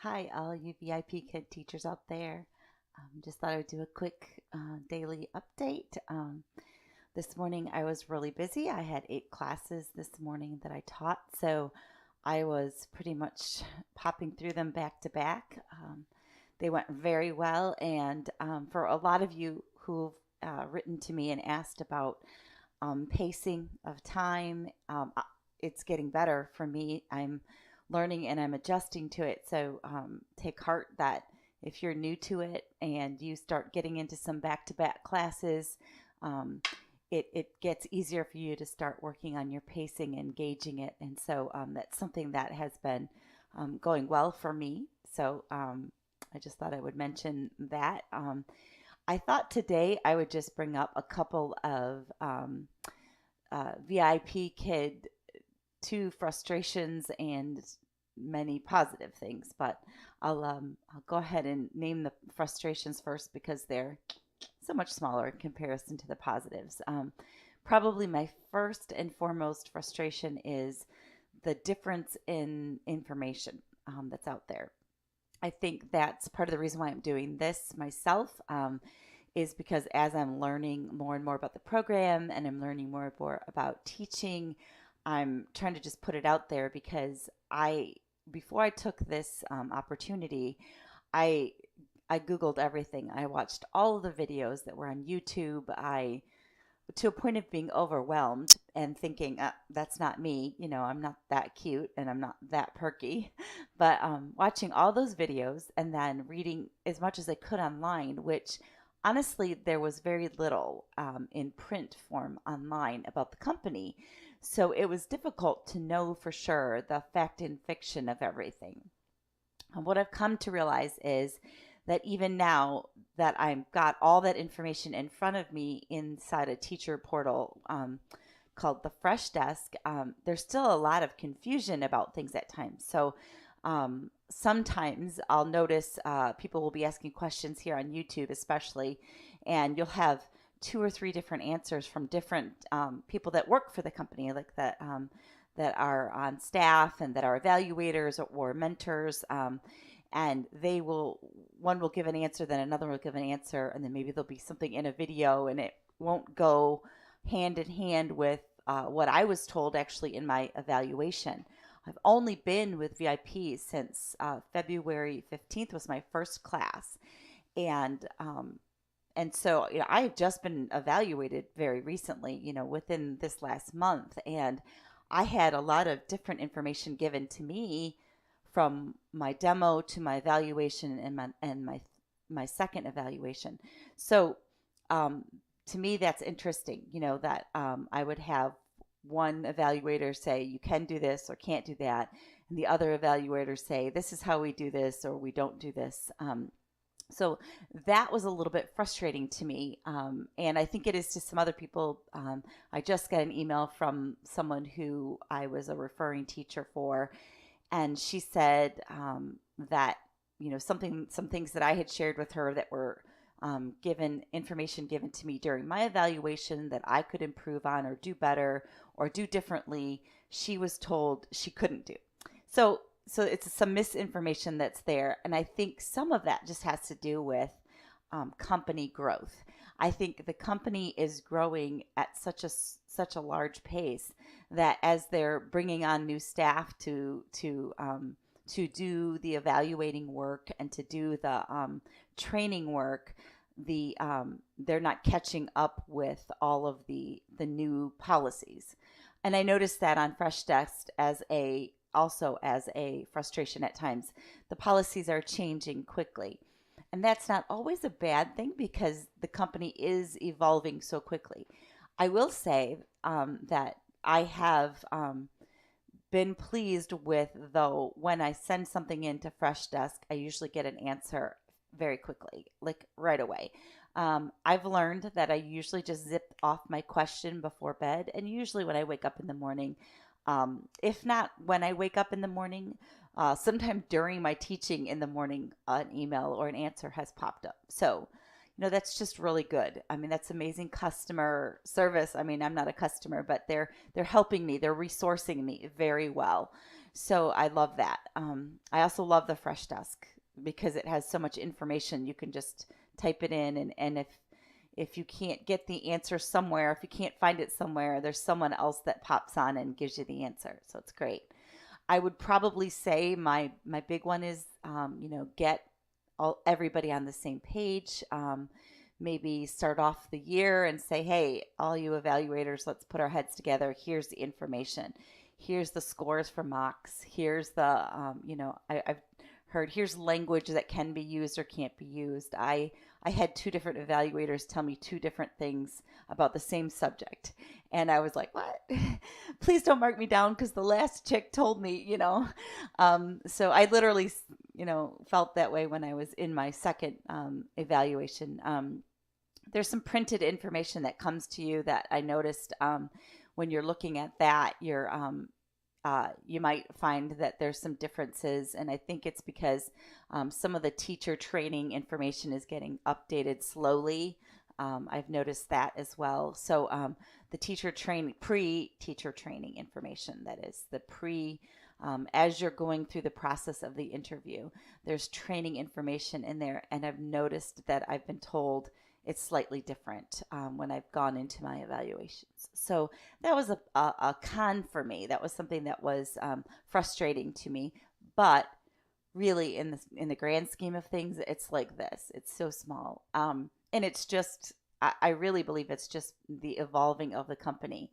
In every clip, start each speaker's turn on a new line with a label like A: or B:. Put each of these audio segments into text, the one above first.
A: Hi, all you VIP Kid teachers out there. Just thought I would do a quick daily update. This morning I was really busy. I had 8 classes this morning that I taught, so I was pretty much popping through them back to back. They went very well, and for a lot of you who've written to me and asked about pacing of time, it's getting better for me. I'm learning and I'm adjusting to it. So take heart that if you're new to it and you start getting into some back to back classes, um, it gets easier for you to start working on your pacing and gauging it. And so that's something that has been going well for me. So I just thought I would mention that. I thought today I would just bring up a couple of VIP Kid two frustrations and many positive things. But I'll go ahead and name the frustrations first because they're so much smaller in comparison to the positives. Probably my first and foremost frustration is the difference in information that's out there. I think that's part of the reason why I'm doing this myself. Is because as I'm learning more and more about the program and I'm learning more and more about teaching, I'm trying to just put it out there because before I took this opportunity, I I Googled everything. I watched all of the videos that were on YouTube. To a point of being overwhelmed and thinking, that's not me. I'm not that cute and I'm not that perky. But watching all those videos and then reading as much as I could online, which honestly, there was very little in print form online about the company. So it was difficult to know for sure the fact and fiction of everything. And what I've come to realize is that even now that I've got all that information in front of me inside a teacher portal called the Fresh Desk, there's still a lot of confusion about things at times. So sometimes I'll notice people will be asking questions here on YouTube, especially, and you'll have two or three different answers from different people that work for the company, like that are on staff and that are evaluators or mentors. And one will give an answer, then another will give an answer, and then maybe there'll be something in a video, and it won't go hand in hand with what I was told actually in my evaluation. I've only been with VIP since February 15th was my first class, and so I've just been evaluated very recently, within this last month, and I had a lot of different information given to me from my demo to my evaluation and my second evaluation. So to me, that's interesting. That I would have one evaluator say you can do this or can't do that, and the other evaluator say this is how we do this or we don't do this. So that was a little bit frustrating to me, and I think it is to some other people. I just got an email from someone who I was a referring teacher for, and she said that some things that I had shared with her that were information given to me during my evaluation that I could improve on or do better or do differently, she was told she couldn't do. So it's some misinformation that's there, and I think some of that just has to do with company growth. I think the company is growing at such a large pace that as they're bringing on new staff to do the evaluating work and to do the training work, they're not catching up with all of the new policies. And I noticed that on Fresh Desk also as a frustration at times. The policies are changing quickly. And that's not always a bad thing because the company is evolving so quickly. I will say that I have been pleased with, though, when I send something into Fresh Desk, I usually get an answer very quickly, like right away. I've learned that I usually just zip off my question before bed, and usually when I wake up in the morning, if not when I wake up in the morning, sometime during my teaching in the morning, an email or an answer has popped up. So, that's just really good. I mean, that's amazing customer service. I mean, I'm not a customer, but they're helping me. They're resourcing me very well. So I love that. I also love the Fresh Desk because it has so much information. You can just type it in, and if you can't get the answer somewhere, if you can't find it somewhere, there's someone else that pops on and gives you the answer. So it's great. I would probably say my big one is, get everybody on the same page. Maybe start off the year and say, hey, all you evaluators, let's put our heads together. Here's the information. Here's the scores for mocks. Here's the, I've heard, here's language that can be used or can't be used. I had two different evaluators tell me two different things about the same subject. And I was like, what? Please don't mark me down because the last chick told me, So I literally, felt that way when I was in my second evaluation. There's some printed information that comes to you that I noticed when you're looking at that, you might find that there's some differences, and I think it's because some of the teacher training information is getting updated slowly. I've noticed that as well. So the pre-teacher training information, that is the as you're going through the process of the interview, there's training information in there, and I've noticed that I've been told it's slightly different when I've gone into my evaluations. So that was a con for me. That was something that was frustrating to me. But really, in the grand scheme of things, it's like this. It's so small, and it's just. I really believe it's just the evolving of the company,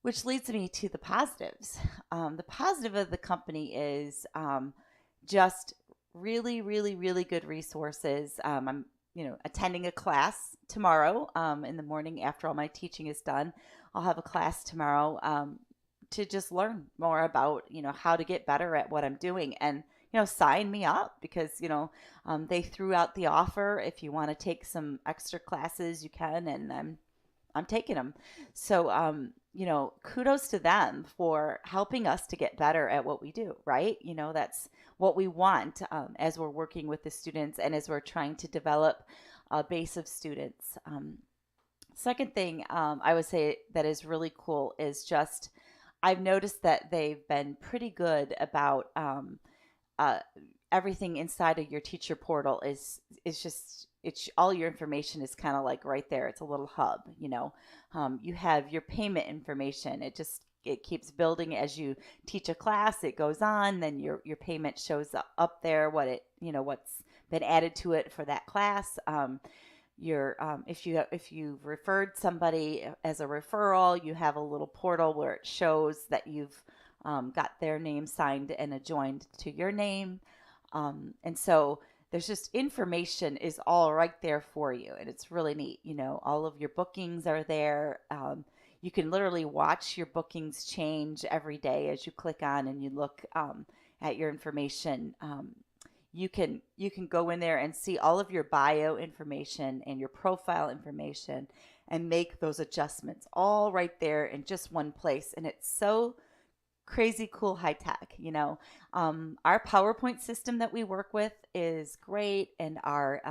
A: which leads me to the positives. The positive of the company is just really, really, really good resources. I'm attending a class tomorrow in the morning after all my teaching is done. I'll have a class tomorrow to just learn more about, how to get better at what I'm doing, and, sign me up because, they threw out the offer. If you want to take some extra classes, you can, and I'm taking them. So, kudos to them for helping us to get better at what we do, right? That's what we want as we're working with the students and as we're trying to develop a base of students. Second thing I would say that is really cool is just I've noticed that they've been pretty good about uh, everything inside of your teacher portal is just it's all your information is kind of like right there. It's a little hub. You have your payment information. It keeps building as you teach a class. It goes on, then your payment shows up there. What's been added to it for that class. If you've referred somebody as a referral, you have a little portal where it shows that you've got their name signed and adjoined to your name. And so there's just information is all right there for you. And it's really neat. All of your bookings are there. You can literally watch your bookings change every day as you click on and you look at your information. You can go in there and see all of your bio information and your profile information and make those adjustments all right there in just one place. And it's so crazy cool high tech. Our PowerPoint system that we work with is great, and our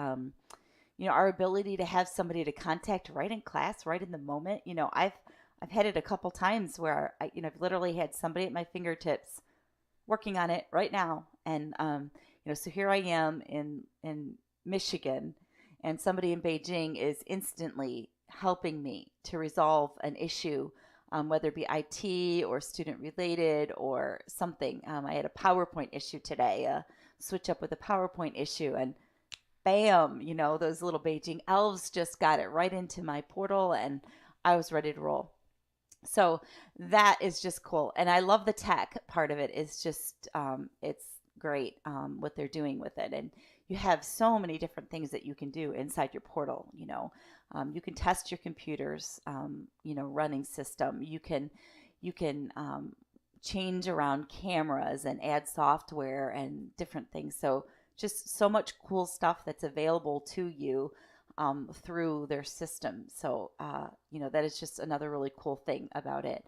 A: ability to have somebody to contact right in class, right in the moment. I've had it a couple times where I've literally had somebody at my fingertips working on it right now, and so here I am in Michigan, and somebody in Beijing is instantly helping me to resolve an issue, whether it be IT or student related or something. I had a PowerPoint issue today, switch up with a PowerPoint issue, and bam, those little Beijing elves just got it right into my portal, and I was ready to roll. So that is just cool. And I love the tech part of it. It's just, it's great what they're doing with it. And you have so many different things that you can do inside your portal. You can test your computer's, running system. You can change around cameras and add software and different things. So just so much cool stuff that's available to you through their system. So, that is just another really cool thing about it.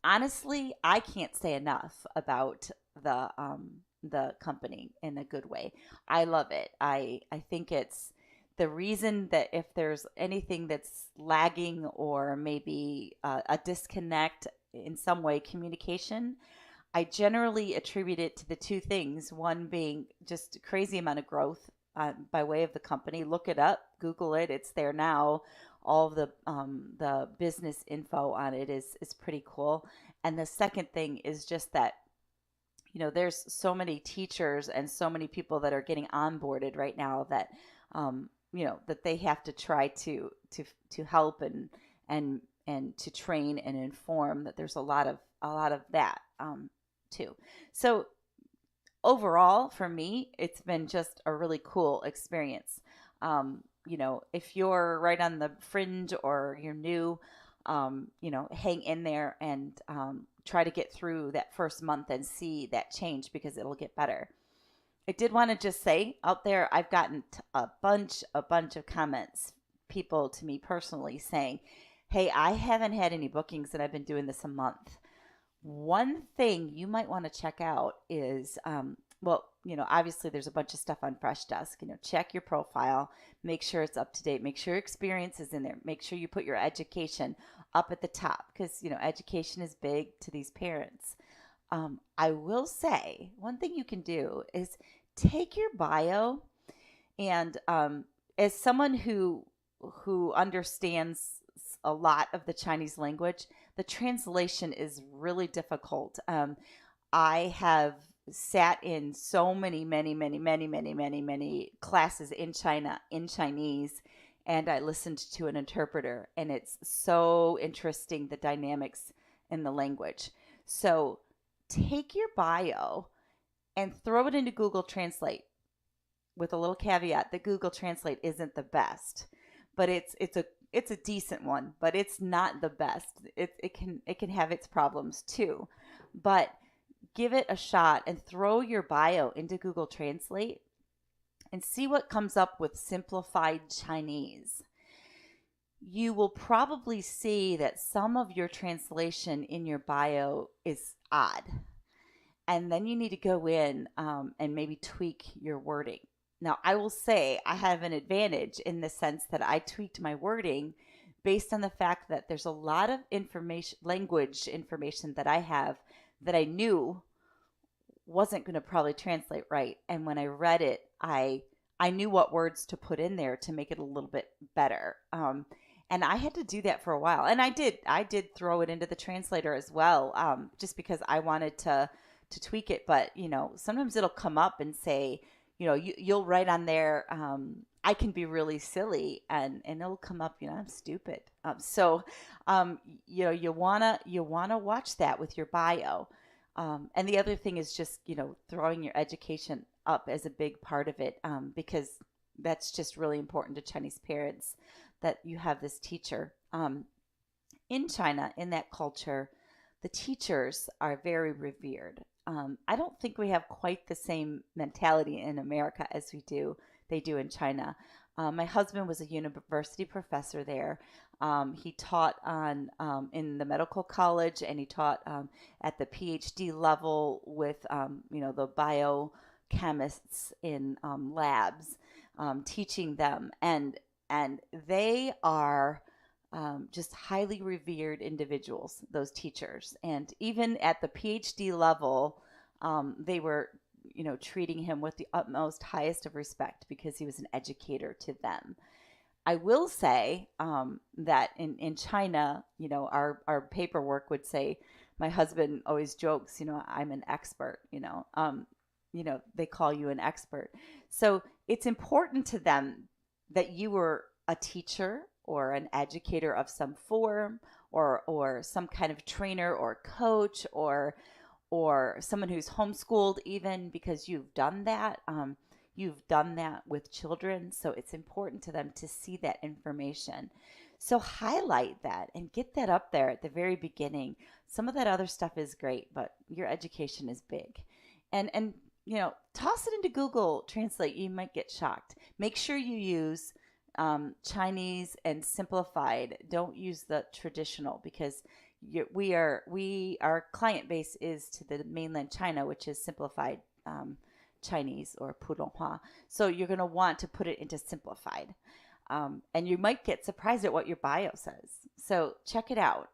A: Honestly, I can't say enough about the company in a good way. I love it. I think it's the reason that if there's anything that's lagging or maybe a disconnect in some way, communication, I generally attribute it to the two things, one being just a crazy amount of growth by way of the company. Look it up, Google it, it's there now. All of the business info on it is pretty cool. And the second thing is just that there's so many teachers and so many people that are getting onboarded right now that that they have to try to help and to train and inform. That there's a lot of that too. So overall, for me, it's been just a really cool experience. If you're right on the fringe or you're new, hang in there and try to get through that first month and see that change, because it'll get better. I did want to just say out there, I've gotten a bunch of comments, people to me personally saying, "Hey, I haven't had any bookings and I've been doing this a month." One thing you might want to check out is, obviously there's a bunch of stuff on Freshdesk. Check your profile, make sure it's up to date, make sure your experience is in there, make sure you put your education up at the top, because, education is big to these parents. I will say one thing you can do is take your bio and, as someone who understands a lot of the Chinese language, the translation is really difficult. I have sat in so many classes in China in Chinese, and I listened to an interpreter, and it's so interesting, the dynamics in the language. So take your bio and throw it into Google Translate, with a little caveat that Google Translate isn't the best, but it's a decent one, but it's not the best. It can have its problems too, but give it a shot and throw your bio into Google Translate and see what comes up with simplified Chinese. You will probably see that some of your translation in your bio is odd, and then you need to go in and maybe tweak your wording. Now, I will say I have an advantage in the sense that I tweaked my wording based on the fact that there's a lot of language information that I have that I knew wasn't going to probably translate right. And when I read it, I knew what words to put in there to make it a little bit better. And I had to do that for a while. And I did throw it into the translator as well, just because I wanted to tweak it. But, sometimes it'll come up and say, you'll write on there, I can be really silly, and it'll come up, I'm stupid. You wanna watch that with your bio. And the other thing is just, throwing your education up as a big part of it, because that's just really important to Chinese parents, that you have this teacher. In China, in that culture, the teachers are very revered. I don't think we have quite the same mentality in America as they do in China. My husband was a university professor there. He taught in the medical college, and he taught at the PhD level with the biochemists in labs, teaching them, and they are just highly revered individuals, those teachers. And even at the PhD level, they were, treating him with the utmost highest of respect, because he was an educator to them. I will say that in China, our paperwork would say, my husband always jokes, I'm an expert, they call you an expert. So it's important to them that you were a teacher or an educator of some form, or some kind of trainer or coach, or someone who's homeschooled, even, because you've done that. You've done that with children, so it's important to them to see that information. So highlight that and get that up there at the very beginning. Some of that other stuff is great, but your education is big. And toss it into Google Translate. You might get shocked. Make sure you use Chinese and simplified. Don't use the traditional, because our client base is to the mainland China, which is simplified Chinese, or Pudonghua. So you're going to want to put it into simplified. And you might get surprised at what your bio says. So check it out.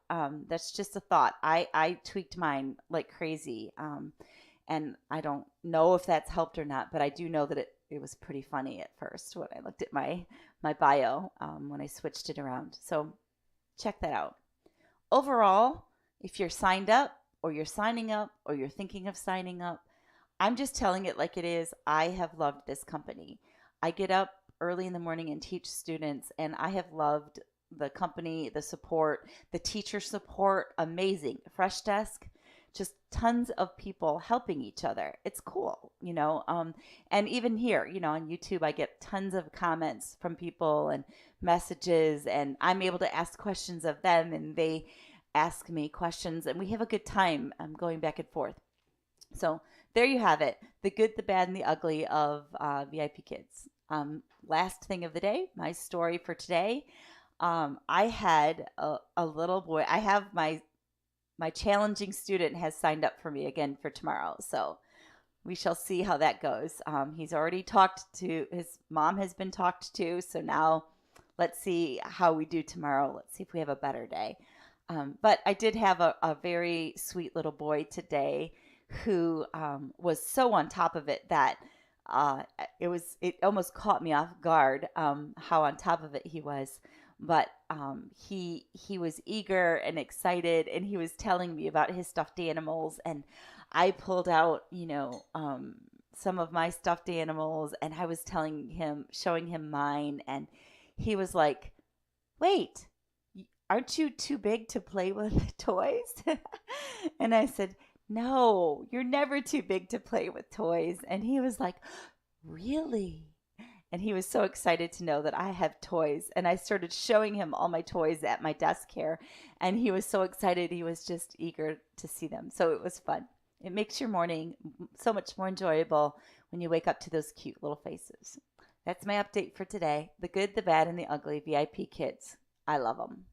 A: That's just a thought. I tweaked mine like crazy. And I don't know if that's helped or not, but I do know that it was pretty funny at first when I looked at my bio when I switched it around. So check that out. Overall, if you're signed up or you're signing up or you're thinking of signing up, I'm just telling it like it is. I have loved this company. I get up early in the morning and teach students, and I have loved the company, the support, the teacher support, amazing. Fresh desk, just tons of people helping each other. It's cool, and even here, on YouTube, I get tons of comments from people and messages, and I'm able to ask questions of them, and they ask me questions, and we have a good time going back and forth. So there you have it, the good, the bad, and the ugly of VIP Kids. Last thing of the day, my story for today. I had a little boy. I have my challenging student has signed up for me again for tomorrow. So we shall see how that goes. He's already talked to, his mom has been talked to. So now let's see how we do tomorrow. Let's see if we have a better day. But I did have a very sweet little boy today who was so on top of it that it almost caught me off guard how on top of it he was. But he was eager and excited, and he was telling me about his stuffed animals, and I pulled out some of my stuffed animals, and I was showing him mine, and he was like, "Wait, aren't you too big to play with toys?" And I said, "No, you're never too big to play with toys." And he was like, "Really?" And he was so excited to know that I have toys. And I started showing him all my toys at my desk here. And he was so excited. He was just eager to see them. So it was fun. It makes your morning so much more enjoyable when you wake up to those cute little faces. That's my update for today. The good, the bad, and the ugly VIP Kids. I love them.